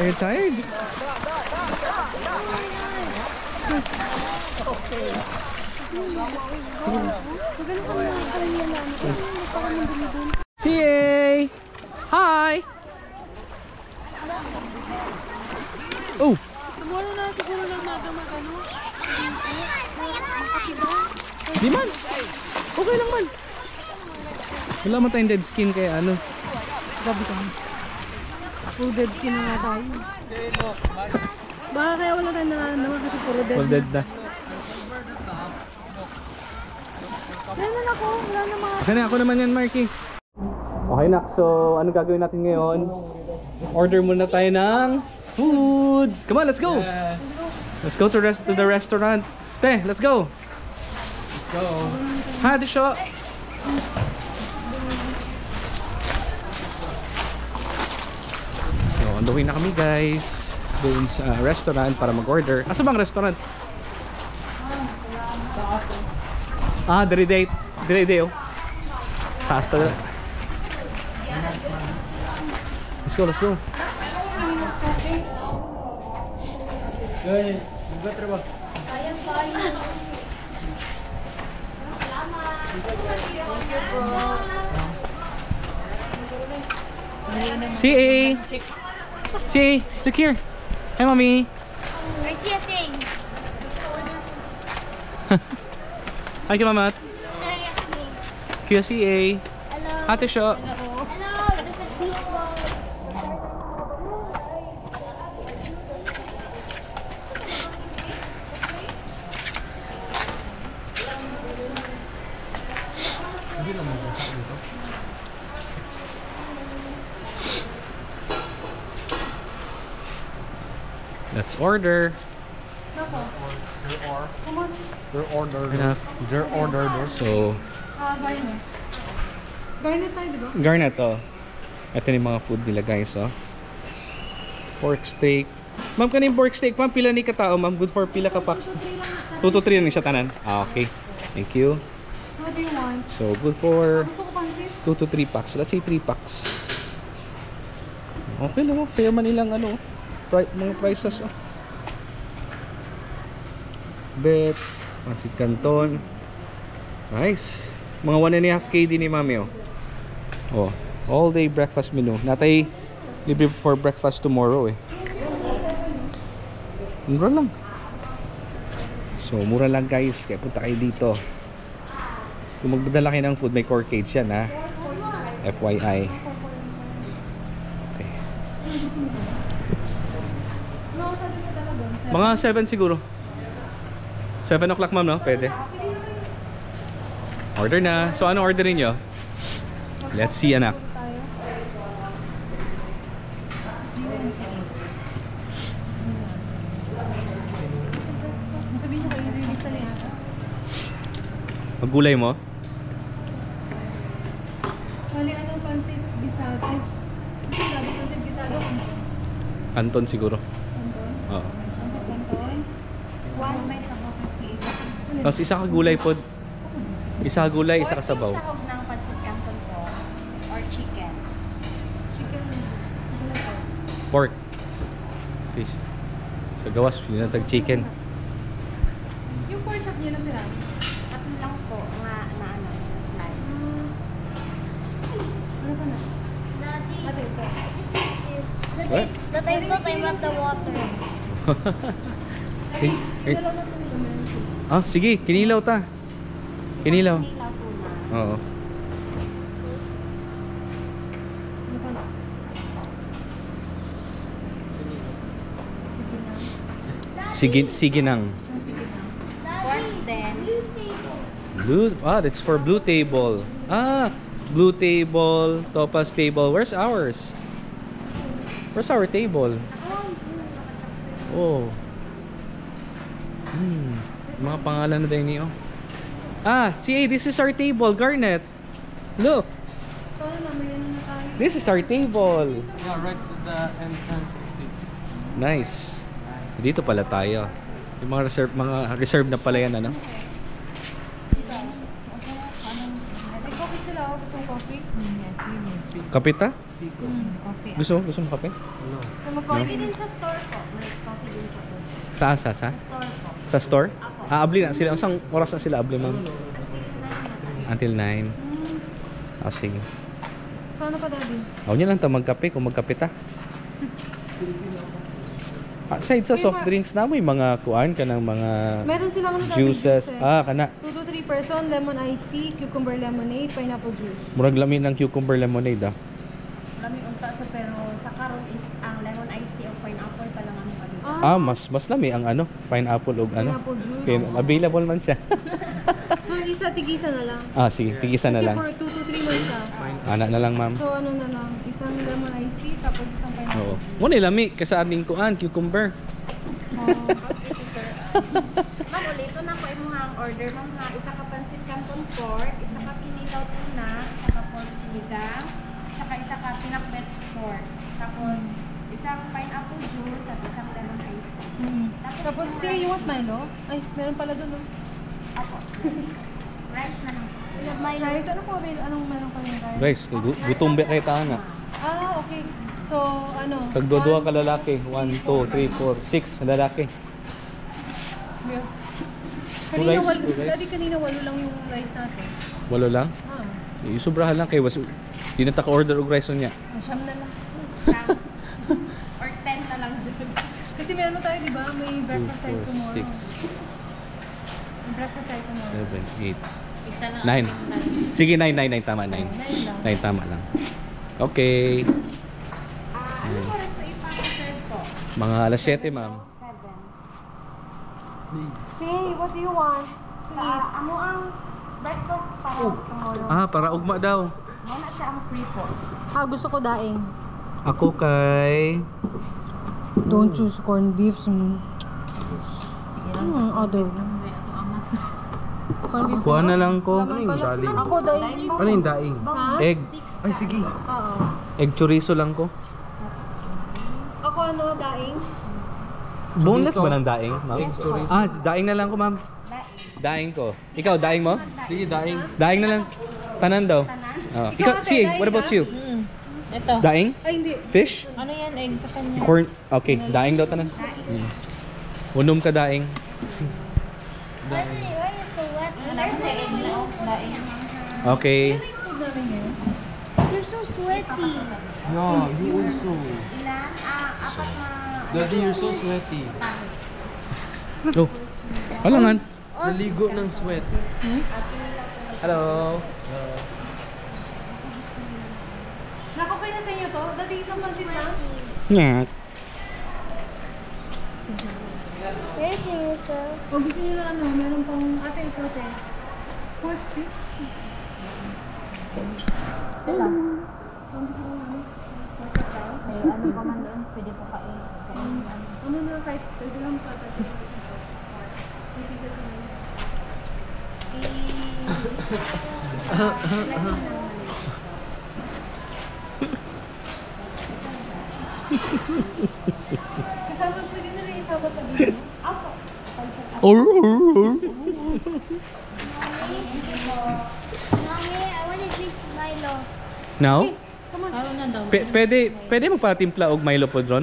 Are you tired? CA! Hi! Oh! Tomorrow na siguro lang magano. Di man! Okay lang man! Wala man tayong dead skin kaya ano. Gabi ka. Full dead skin na nga tayo. Baka kaya wala tayong nararamdaman kasi puro dead Full dead na. Ganun ako, wala na mga... Okay na, ako naman yan, Marky. Okay na, so ano gagawin natin ngayon? Order muna tayo ng food! Come on, let's go! Let's go to the restaurant. Te, let's go! Let's go! Ha, the shop! So, on the way na kami guys. Doon sa restaurant para mag-order. Asa bang restaurant? Ah, dari day oh. Pasta. Let's go, let's go. CA! CA, look here. Hi, mommy. I see a thing. Hi, mama. Staring at me. Kuya CA. Hello. Ate Sho. Hello. There's a baseball. Let's order. They're ordered. Enough. They're ordered. So, Garnet. Garnet tayo, diba? garnet oh. Ito yung mga food nila guys oh. Pork steak. Ma'am, kanin pork steak. Ma'am, pila ni katao ma'am? Good for pila ka packs? 2 to 3 na siya tanan. Ah, okay. Thank you. What do you want? So, good for Gusto ko pansit. 2 to 3 packs. Let's say 3 packs. Okay lang oh. Fair man nilang ano. Mga prices oh. Bet. Pansit Canton. Nice. Mga 1.5 KD ni mami oh. Oh. All day breakfast menu. Natay libre for breakfast tomorrow eh. Mura lang. So mura lang guys. Kaya punta kayo dito. Kung magdadala kayo ng food, may corkage yan ha. FYI. Okay. Mga 7 siguro. 7 o'clock ma'am no? Pwede. Order na. So ano orderin nyo? Let's see anak. Sabihin nyo kayo, i-release na yan. Maggulay mo? Mali, anong pansit bisado? Ay, sabi pansit bisado. Canton siguro. Canton? Oo. Pansit canton? One may sabaw kasi. Tapos isa ka gulay po. Isa ka gulay, isa ka sabaw. Sahog ng pancit canton po or chicken. Chicken. Pork. Please. So gawas, yun ang tag-chicken. Yung pork chop niya lang piraso. Tatlo lang po nga na ano, slice. Ano pa na? Ate, ito. What? The time to time up the water. Eh, eh. Dalaw na ito nila. Ah, sige, kinilaw ta. Kinilaw. Nilaw po na. Oo. Ano pa na? Sige nang. Sige na. Blue, that's for blue table. Blue table, topaz table. Where's ours? Where's our table? Oh. Mga pangalan na din niyo. CA, this is our table, Garnet. Look. This is our table. Yeah, right to the entrance exit. Nice. Dito pala tayo. Yung mga reserve na pala yan, ano? May coffee sila, oh. Gusto mong coffee? Kape ta? Coffee. Gusto mo kape? Gusto mo coffee din sa store po. May coffee din po. Sa Store po. Sa store? Abli na sila. Isang oras na sila abli, ma'am? Until 9. Sige. So ano pa, Daddy? Niya lang ta magkape kung magkape ta. Aside sa soft drinks na, may mga kuan ka ng mga Meron silang ano, juices. Kana. 2 to 3 person, lemon iced tea, cucumber lemonade, pineapple juice. Murag lami ng cucumber lemonade, Lami unta sa pero sa karon is ang lemon iced tea o pineapple pa lang ang pali. Mas lami ang ano, pineapple o ano. Pineapple juice. Okay, available man siya. So isa tigisa na lang. Sige, tigisa na lang. Kasi for 2 to 3 months ka. Ana na lang, ma'am. So ano na lang, isang lemon iced tea tapos isang pineapple. Muna lami kasi aning kuan, cucumber. Ma'am, ulit na ko imong order ma'am ha. Isa ka pansit canton pork, isa ka kinilaw tuna, isa ka pork sinigang, saka isa ka pinakbet pork. Tapos isang pineapple juice at isang lemon iced tea. Tapos say you want Milo? Ay, meron pala doon. Apo. Rice na lang. Rice, ano po anong meron pa yung rice? Guys, gutom ba kay ta na? Okay. So, ano? Tagdodua ka lalaki. 1, 2, 3, 4, 6 lalaki. Kanina Rice, rice. Daddy, kanina 8 lang yung rice natin. 8 lang? Isubrahan lang kay di na taka-order og rice niya. Siyam na lang. Or 10 na lang dyan. Kasi may ano tayo, di ba? May 2, breakfast tayo 4, tomorrow. 6, May breakfast tayo tomorrow. 7, 8, Isa na 9. Sige, 9 tama, 9. 9 tama lang. Okay. Ano po rin po ipang-serve po? Mga alas 7, ma'am. 7. Say, what do you want to eat? Amo ang breakfast para tomorrow. Para ugma daw. Muna siya ang free po. Gusto ko daing. Ako kay Don't choose corned beef. Other. Corned beef. kuha na lang ko. Laman pala. Ako daing. Ano yung daing? Ha? Egg. Ay, sige. Oo. Egg chorizo lang ko. Ako ano, daing? Boneless ba ng daing, ma'am? Daing na lang ko, ma'am. Daing ko. Ikaw, daing mo? Sige, daing. Daing na lang. Tanan daw. Ikaw, ate, sige, daing what about ka? you? Ito. Daing? Ay, hindi. Fish? Ano yan? Egg sa kanya. Corn? Okay, daing daw tanan. Unom ka daing. Why are you so wet? Egg na off. Daing. Okay. You're so sweaty. No, you also. Ilan? Apat na. Daddy, you're so sweaty. Oh. Alangan. Naligo ng sweat. Hello. Nakapay na sa inyo to? Dati isang pansit na? Nyak. Where's your sir? O gusto nyo na ano, meron pang ate, ikaw te. Pork stick? Ano pa man doon? Pwede po kain. Ano na kahit pwede lang sa ate. Kasama pwede na rin isama sa video. Mommy, I want to drink Milo. Now? Ano na daw? Pwede magpatimpla og Milo po dron?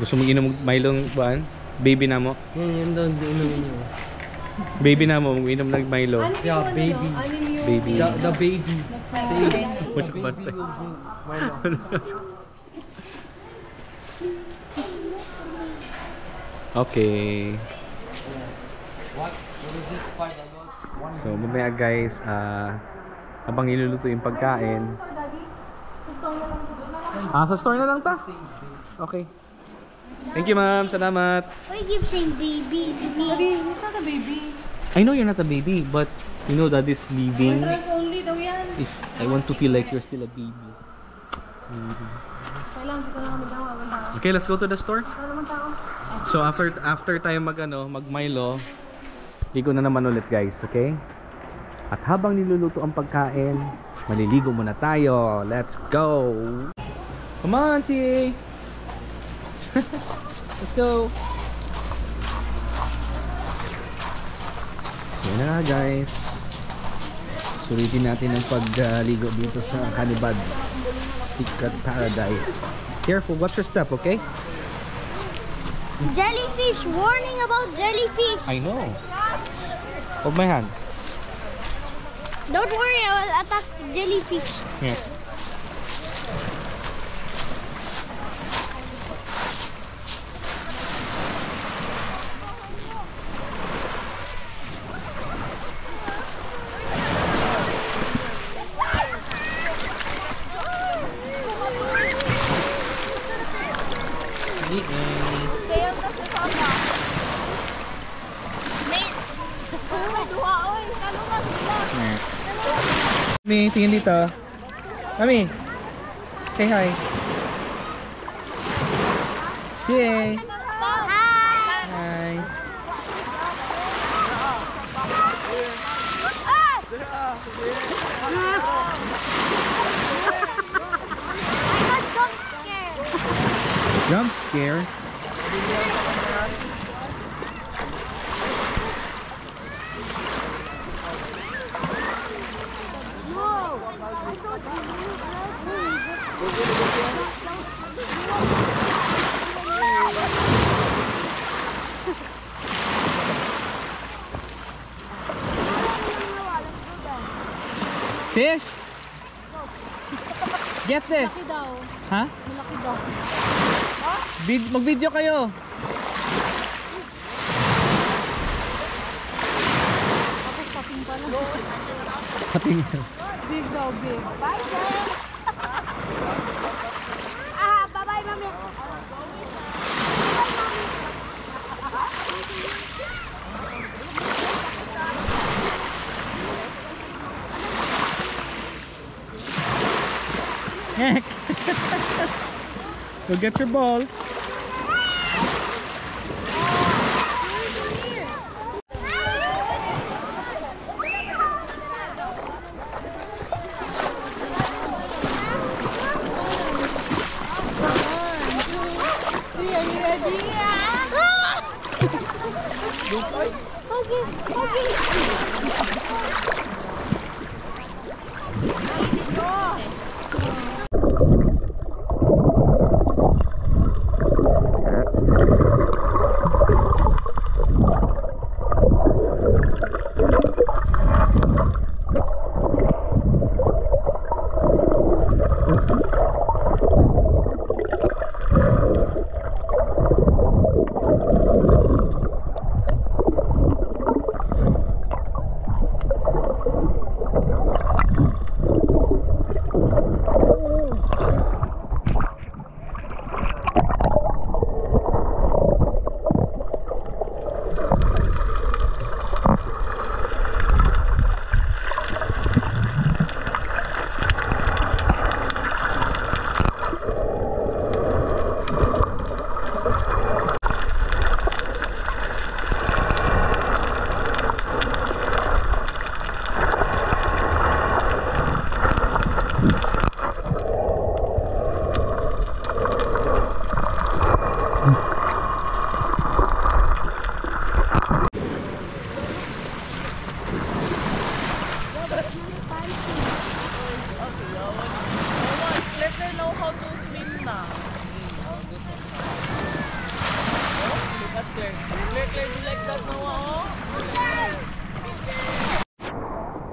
Gusto mong inom og Milo baan? Baby na mo? Yan daw, inumin niyo. Baby na mo, inom ng Milo. Anim Yeah, yung baby. ano, anim yung... Baby. The baby. What's your birthday? Okay. What is it? 5 adults? So, mamaya guys, habang niluluto yung pagkain. Sa store na lang ta? Okay. Thank you, ma'am. Salamat. Why do you keep saying baby to me? Daddy, he's not a baby. I know you're not a baby, but you know that is leaving. Entrance only daw yan. If I want to feel like you're still a baby. Kailangan dito na kami daw. Okay, let's go to the store. Wala naman tao. So after tayo mag Milo, ligo na naman ulit guys, okay? At habang niluluto ang pagkain, maliligo muna tayo. Let's go! Come on, CA! Let's go! Yan na guys. Sulitin natin ang pagligo dito sa Canibad Secret Paradise. Careful, watch your step, okay? Jellyfish! Warning about jellyfish! I know. Hold my hand. Don't worry, I will attack jellyfish. Here. Mami, tingin dito. Mami, say hi. Say hi. Jump scare. Fish? Get this. Malaki daw. Ha? Malaki daw. Mag-video kayo. Tapos pating pala. Pating. Big daw, big. Bye, bye-bye, Mami. Go get your ball.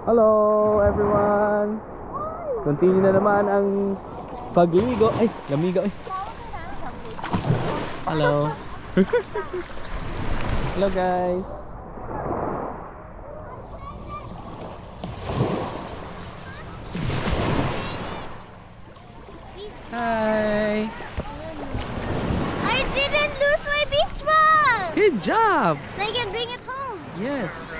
Hello everyone! Continue na naman ang pagligo. Ay, lamiga ay. Hello. Hello guys. Hi. I didn't lose my beach ball! Good job. I can bring it home. Yes.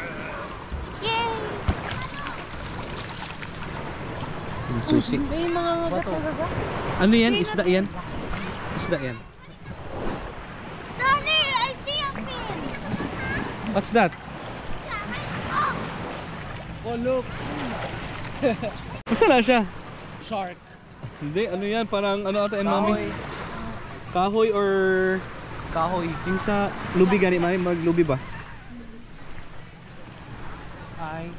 susi. May mga gaga. Ano yan? Isda yan? Isda yan. Daddy, I see a fin. What's that? Oh, look! Masa na siya? Shark. Hindi, ano yan? Parang ano ata yan, mami? Kahoy or... Kahoy. Yung sa lubi gani, mami? Maglubi ba? Ay.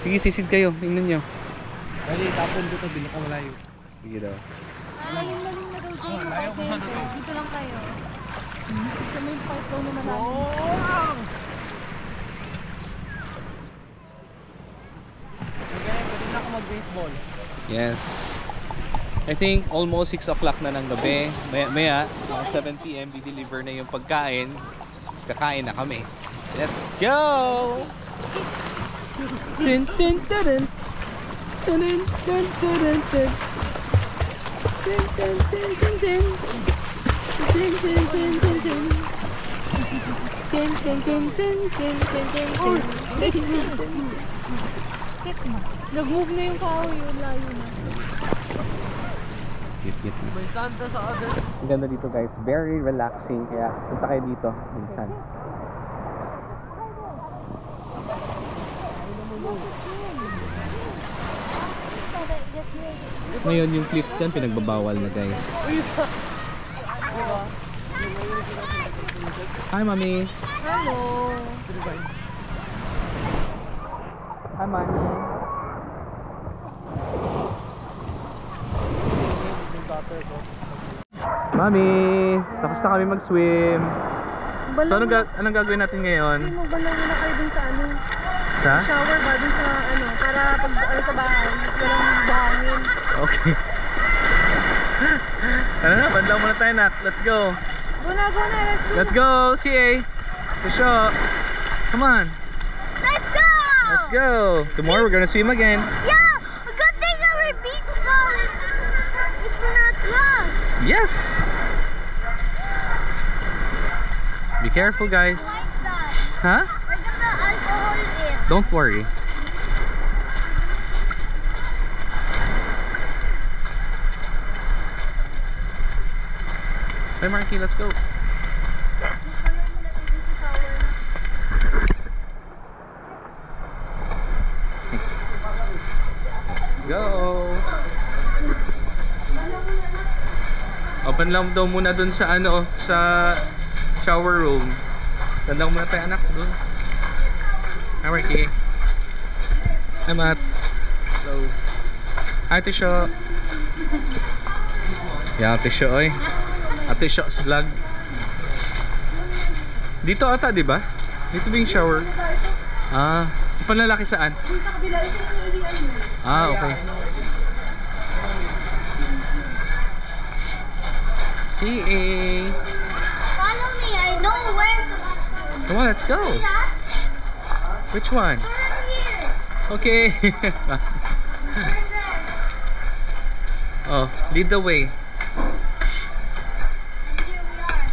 Sige, sisid kayo. Tingnan nyo. Dali, tapon ko to. Bilo ka malayo. Sige daw. Lalim na daw dyan. Dito lang kayo. Sa main part daw na malalim. Okay, pwede na ako mag-baseball. Yes. I think almost 6 o'clock na ng gabi. Maya, 7 p.m. di-deliver na yung pagkain. Tapos kakain na kami. Let's go! Tin tin tin tin tin tin tin tin. Tin tin tin tin tin. Tin tin tin tin tin. Tin tin tin tin tin tin tin tin. Nag-move na yung kahoy, yun layo na. Cute. May Santa sa other. Ang ganda dito guys, very relaxing. Kaya punta kayo dito minsan. Ngayon yung cliff dyan pinagbabawal na guys. Hi mami. Hello. Hi mami. Mami, tapos na kami mag-swim. So anong gagawin natin ngayon? Hindi mo ba lang muna kayo dun sa ano? Sa? Shower ba dun sa ano? Para pag ano sa bahay, walang buhangin. Okay. Tara na, bandlaw muna tayo nak. Let's go. Go na, let's go. Let's go, CA. For sure. Come on. Let's go! Let's go. Tomorrow we're gonna swim again. Yeah, a good thing our beach ball is not lost. Yes. Be careful, guys. Like that. Huh? We're gonna alcohol it. Don't worry. Hey Marky, let's go. Go. Open lang daw muna dun sa ano, sa shower room. Doon lang muna tayo anak dun. Hi Marky. Hi Matt. Hello. Hi Tisho. Yeah, Tisho oy. Ate Shots vlog. Dito ata, di ba? Dito ba yung shower? Ah, panlalaki saan? Ah, okay. CA. Follow me, I know where to go. Come on, let's go. Which one? Turn here. Okay. Turn there. Oh, lead the way. Here we are.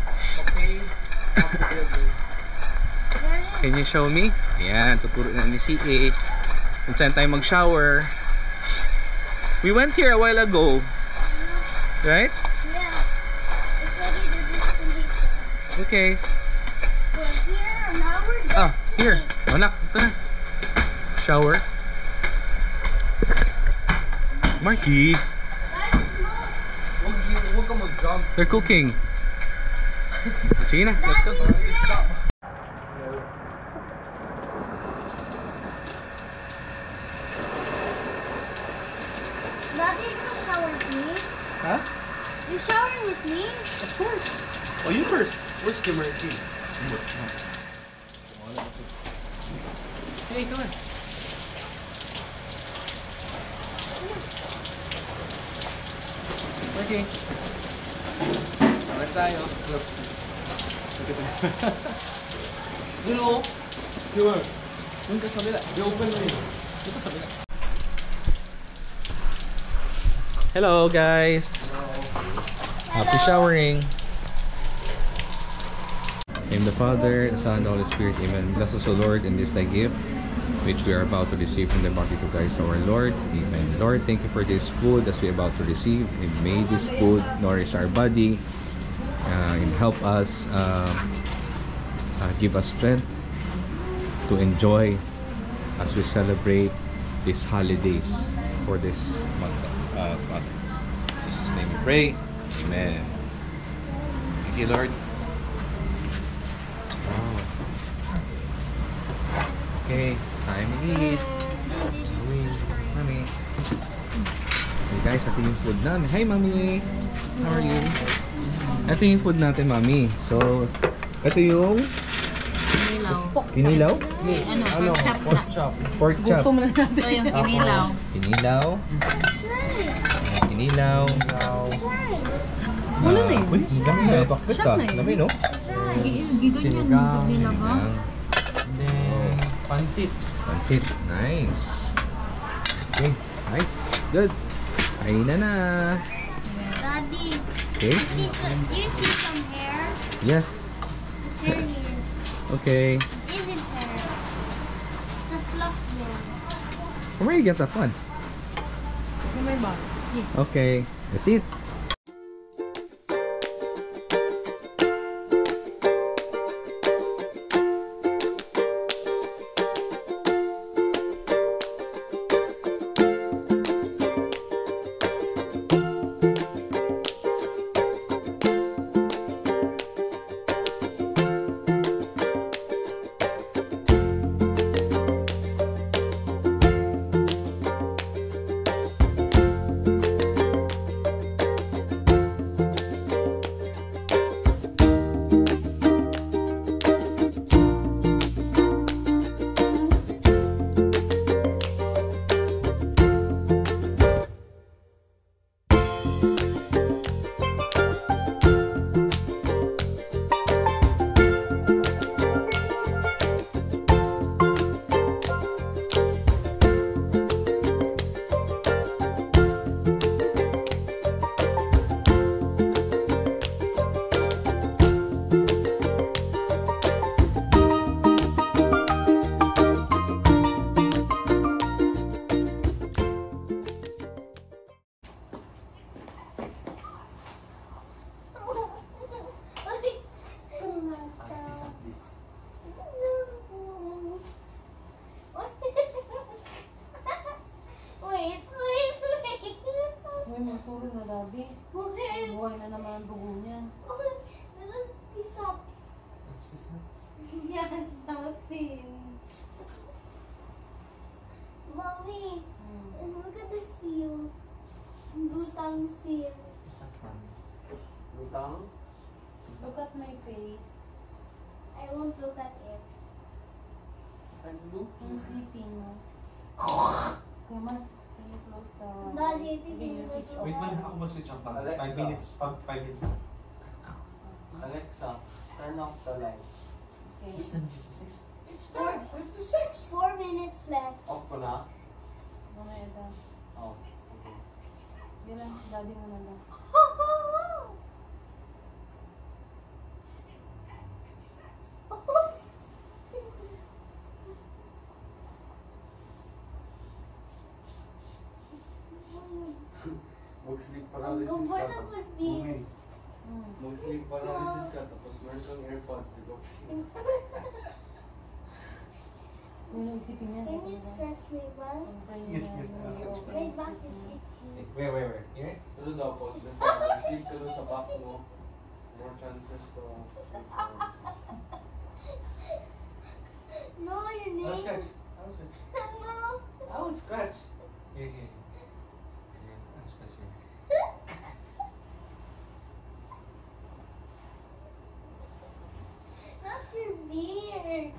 Can you show me? Ayan, tuturo na ni CA kung saan tayo mag-shower. We went here a while ago. Right? Yeah. It's ready to destination. Okay. We're here and now we're Ah, here. Anak, ito na. Shower. Marky. Huwag ka mag-jump. They're cooking. Sige na, let's go. Daddy, you can shower with me. Huh? You showering with me? Of course. Oh, you first. Where's Kimerky? Hey, come on. Okay. Alright tayo. Yun o. Yun. Yun ka sa bila. I-open mo yun. Yun ka sa bila. Hello, guys. Happy showering. In the Father, the Son, and the Holy Spirit. Amen. Bless us, O Lord, in this thy gift. which we are about to receive from the body of Christ our Lord. Amen. Lord, thank you for this food as we are about to receive. And may this food nourish our body and help us, give us strength to enjoy as we celebrate these holidays for this month. Father, in Jesus' name we pray. Amen. Thank you, Lord. Wow. Okay, time to eat. Mami. Okay guys, ito yung food namin. Hi, Mami. How are you? Ito yung food natin, Mami. So, ito yung kinilaw. Pork chop. Pork chop. Ito yung kinilaw. Kinilaw. Kinilaw. Wala na eh. Uy, dami na. Bakit ka? Dami, no? Sinigang. Then, pansit. Pansit. Nice. Okay. Nice. Good. Kain na. Daddy, Okay. do you see some hair? Yes. There's hair here. Okay. It isn't hair. It's a fluff one. Where you get that one? Okay. That's it. Buhay na naman ang dugo niyan. Piece up. Yes, nothing. Mommy, look at the seal. Lutang seal. Lutang? Look at my face. I won't look at it. I'm sleeping now. Come on. Can you close the... Daddy, I think Again, you you switch look off. Wait, when ako ma-switch off ba? Alexa. 5 minutes na. Alexa, turn off the light. Okay. It's 10:56. It's 10:56. 4 minutes left. Off ko na? Mamaya daw. Oh, okay. Hindi lang, daddy mo na lang. Mag-sleep I'm paralysis ka. comfortable being. Mag-sleep paralysis ka, tapos meron kang AirPods, di ba? Yung naisipin niya. Can you scratch my back? Yes, I'll scratch. My back is itchy. Where? Here? Ano daw po? Basta sleep ka doon sa back mo. More chances to sleep paralysis. No, your name. I'll scratch. No. I won't scratch. Here. Here, scratch here. Not your beard.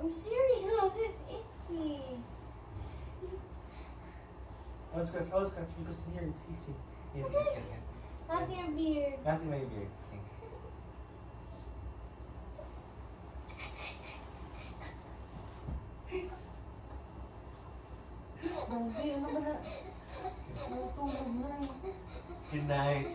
I'm serious. It's itchy. I'll scratch because here it's itchy. Here. Not your beard. Not in my beard. Daddy, ano ba na? Natulog na eh. Good night.